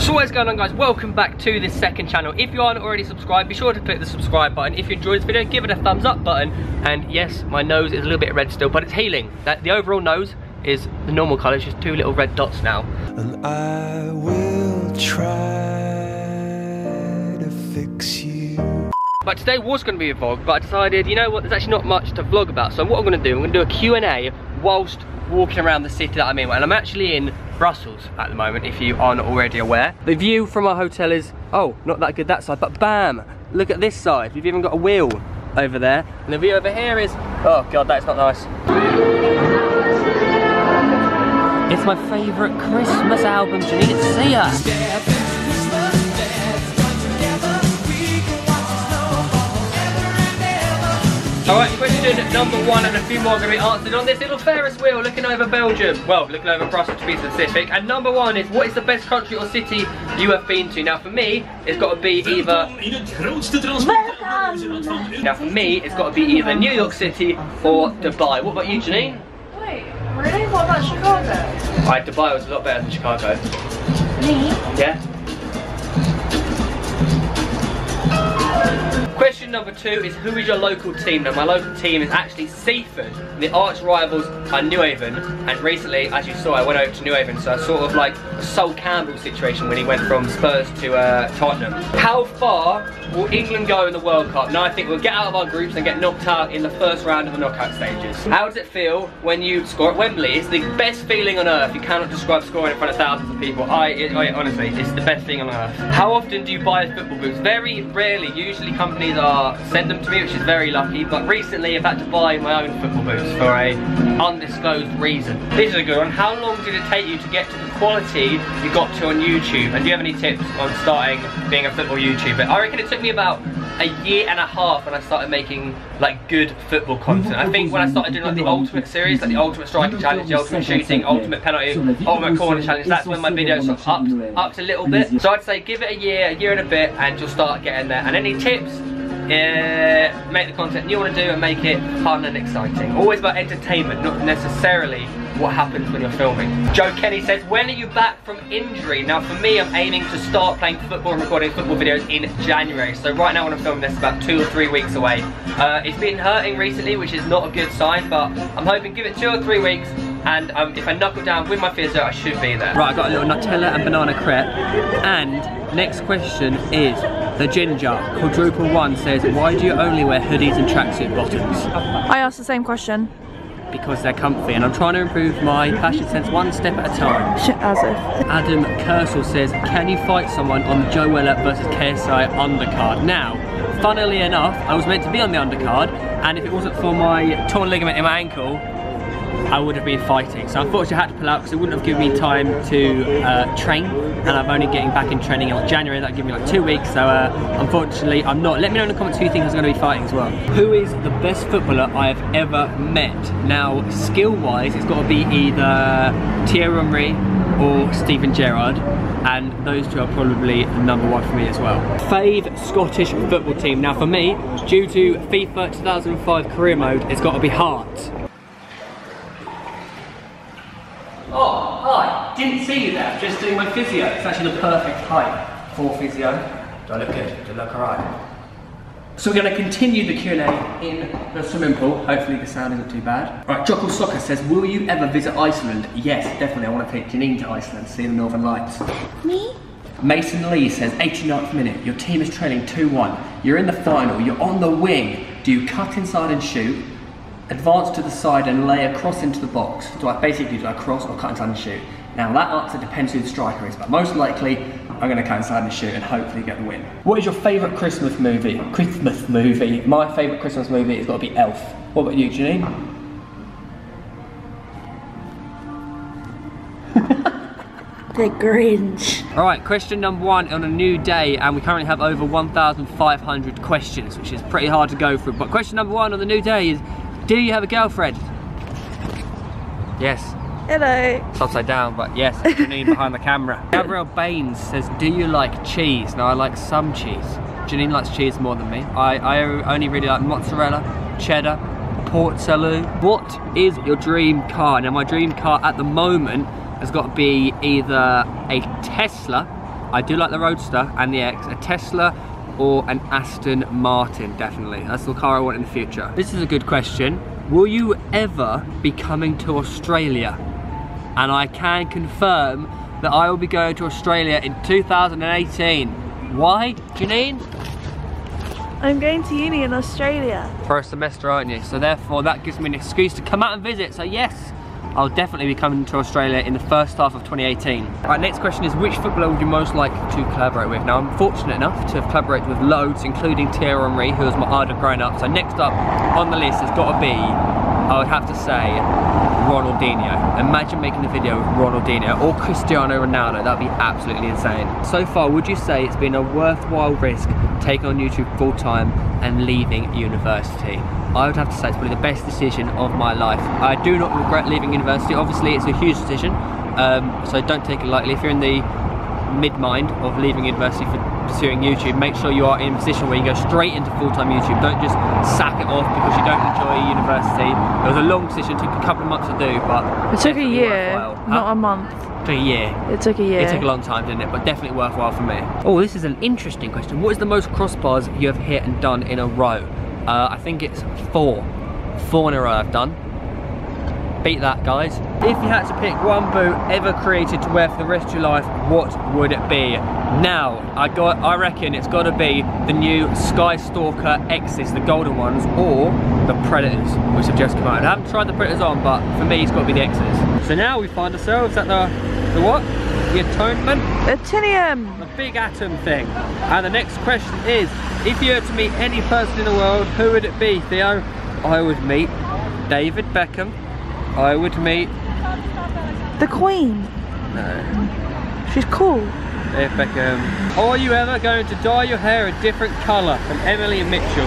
So what is going on, guys? Welcome back to this second channel. If you aren't already subscribed, be sure to click the subscribe button. If you enjoyed this video, give it a thumbs up button. And yes, my nose is a little bit red still, but it's healing. The overall nose is the normal colour, it's just two little red dots now. And I will try to fix you. But today was going to be a vlog, but I decided, you know what, there's actually not much to vlog about. So what I'm going to do, I'm going to do a Q&A whilst walking around the city that I'm in. And I'm actually in Brussels at the moment, if you aren't already aware. The view from our hotel is, oh, not that good that side, but bam, look at this side. We've even got a wheel over there. And the view over here is, oh God, that's not nice. It's my favourite Christmas album, Janine, see ya. Alright, question number one, and a few more are going to be answered on this little Ferris wheel looking over Belgium. Well, looking over Brussels to be specific. And number one is, what is the best country or city you have been to? Now for me, it's got to be either... Now for me, it's got to be either New York City or Dubai. What about you, Janine? Wait, really? What about Chicago? Alright, Dubai was a lot better than Chicago. Me? Yeah? Question number two is, who is your local team? Now my local team is actually Seaford. The arch rivals are Newhaven, and recently, as you saw, I went over to Newhaven, so sort of like a Sol Campbell situation when he went from Spurs to Tottenham. How far will England go in the World Cup? Now I think we'll get out of our groups and get knocked out in the first round of the knockout stages. How does it feel when you score at Wembley? It's the best feeling on earth. You cannot describe scoring in front of thousands of people. Honestly, it's the best thing on earth. How often do you buy football boots? Very rarely. Usually companies send them to me, which is very lucky, but recently I've had to buy my own football boots for a undisclosed reason. This is a good one. How long did it take you to get to the quality you got to on YouTube? And do you have any tips on starting being a football YouTuber? I reckon it took me about a year and a half when I started making like good football content. I think when I started doing like the ultimate series, like the ultimate striking challenge, the ultimate shooting, ultimate penalty, ultimate corner challenge, that's when my videos sort of upped a little bit. So I'd say give it a year and a bit, and you'll start getting there. And any tips? Make the content you want to do and make it fun and exciting. Always about entertainment, not necessarily what happens when you're filming. Joe Kenny says, when are you back from injury? Now for me, I'm aiming to start playing football and recording football videos in January. So right now when I'm filming this, about 2 or 3 weeks away. It's been hurting recently, which is not a good sign, but I'm hoping give it 2 or 3 weeks, and if I knuckle down with my physio, I should be there. Right, I got a little Nutella and banana crepe. And next question is, the Ginger, quadruple one, says, why do you only wear hoodies and tracksuit bottoms? I asked the same question. Because they're comfy, and I'm trying to improve my fashion sense one step at a time. As if. Adam Kersel says, can you fight someone on the Joe Willett versus KSI undercard? Now, funnily enough, I was meant to be on the undercard, and if it wasn't for my torn ligament in my ankle, I would have been fighting. So unfortunately I had to pull out because it wouldn't have given me time to train, and I'm only getting back in training in like January. That gave me like 2 weeks, so unfortunately I'm not. Let me know in the comments who you think is going to be fighting as well. Who is the best footballer I have ever met? Now skill wise it's got to be either Theo or Steven Gerrard, and those two are probably number one for me as well. Fave Scottish football team. Now for me, due to FIFA 2005 career mode, it's got to be Hearts. Oh, hi, didn't see you there, just doing my physio. It's actually the perfect height for physio. Do I look good? Do I look alright? So we're going to continue the Q&A in the swimming pool. Hopefully the sound isn't too bad. Right, Jockle Soccer says, will you ever visit Iceland? Yes, definitely. I want to take Janine to Iceland to see the Northern Lights. Me? Mason Lee says, 89th minute, your team is trailing 2-1. You're in the final, you're on the wing. Do you cut inside and shoot? Advance to the side and lay a cross into the box? Do I cross or cut inside and shoot? Now that answer depends who the striker is, but most likely I'm going to cut inside and shoot and hopefully get the win. What is your favourite Christmas movie? My favourite Christmas movie has got to be Elf. What about you, Janine? The Grinch. Alright, question number one on a new day, and we currently have over 1,500 questions, which is pretty hard to go through. But question number one on the new day is, do you have a girlfriend? Yes. Hello. It's upside down, but yes, Janine behind the camera. Gabrielle Baines says, do you like cheese? Now I like some cheese. Janine likes cheese more than me. I only really like mozzarella, cheddar, Port Salut. What is your dream car? Now my dream car at the moment has got to be either a Tesla I do like the Roadster and the X, a Tesla or an Aston Martin, definitely. That's the car I want in the future. This is a good question. Will you ever be coming to Australia? And I can confirm that I will be going to Australia in 2018. Why, Janine? I'm going to uni in Australia. For a semester, aren't you? So therefore that gives me an excuse to come out and visit. So yes, I'll definitely be coming to Australia in the first half of 2018. Alright, next question is, which footballer would you most like to collaborate with? Now, I'm fortunate enough to have collaborated with loads, including Theo, who was my idol growing up. So next up on the list has got to be, I would have to say, Ronaldinho. Imagine making a video with Ronaldinho or Cristiano Ronaldo. That'd be absolutely insane. So far, would you say it's been a worthwhile risk taking on YouTube full time and leaving university? I would have to say it's probably the best decision of my life. I do not regret leaving university. Obviously, it's a huge decision, so don't take it lightly. If you're in the mid-mind of leaving university for pursuing YouTube, make sure you are in a position where you go straight into full-time YouTube. Don't just sack it off because you don't enjoy university. It was a long decision, took a couple of months to do, but it took a year, not a month. It took a year. It took a year. It took a long time, didn't it? But definitely worthwhile for me. Oh, this is an interesting question. What is the most crossbars you have hit and done in a row? I think it's 4. 4 in a row I've done. Beat that, guys. If you had to pick one boot ever created to wear for the rest of your life, what would it be? Now, I reckon it's got to be the new Skystalker X's, the golden ones, or the Predators, which have just come out. I haven't tried the Predators on, but for me, it's got to be the X's. So now we find ourselves at the what? The Atonement? Atinium! The big atom thing. And the next question is, if you were to meet any person in the world, who would it be, Theo? I would meet David Beckham. I would meet... the Queen. No. She's cool. David Beckham. Are you ever going to dye your hair a different colour? From Emily and Mitchell.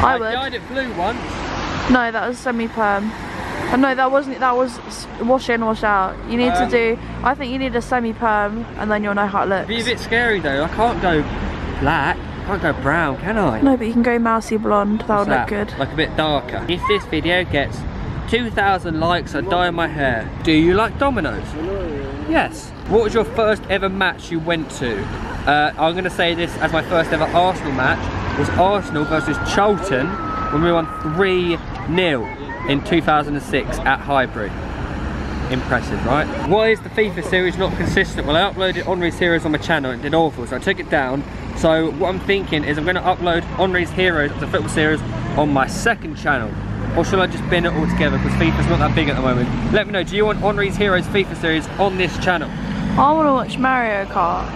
I would. dyed it blue once. No, that was semi-perm. Oh, no, that wasn't. That was wash in, wash out. You need to do. I think you need a semi-perm, and then you'll know how it looks. It'd be a bit scary though. I can't go black. I can't go brown, can I? No, but you can go mousy blonde. That would look good. Like a bit darker. If this video gets 2,000 likes, I dye my hair. Do you like Domino's? Yes. What was your first ever match you went to? I'm going to say this as my first ever Arsenal match was Arsenal versus Charlton when we won 3-0 in 2006 at Highbury. Impressive, right? Why is the FIFA series not consistent? Well, I uploaded Henri's Heroes on my channel and it did awful, so I took it down. So what I'm thinking is I'm going to upload Henri's Heroes, the football series, on my second channel. Or should I just bin it all together because FIFA's not that big at the moment? Let me know, do you want Henri's Heroes FIFA series on this channel? I want to watch Mario Kart.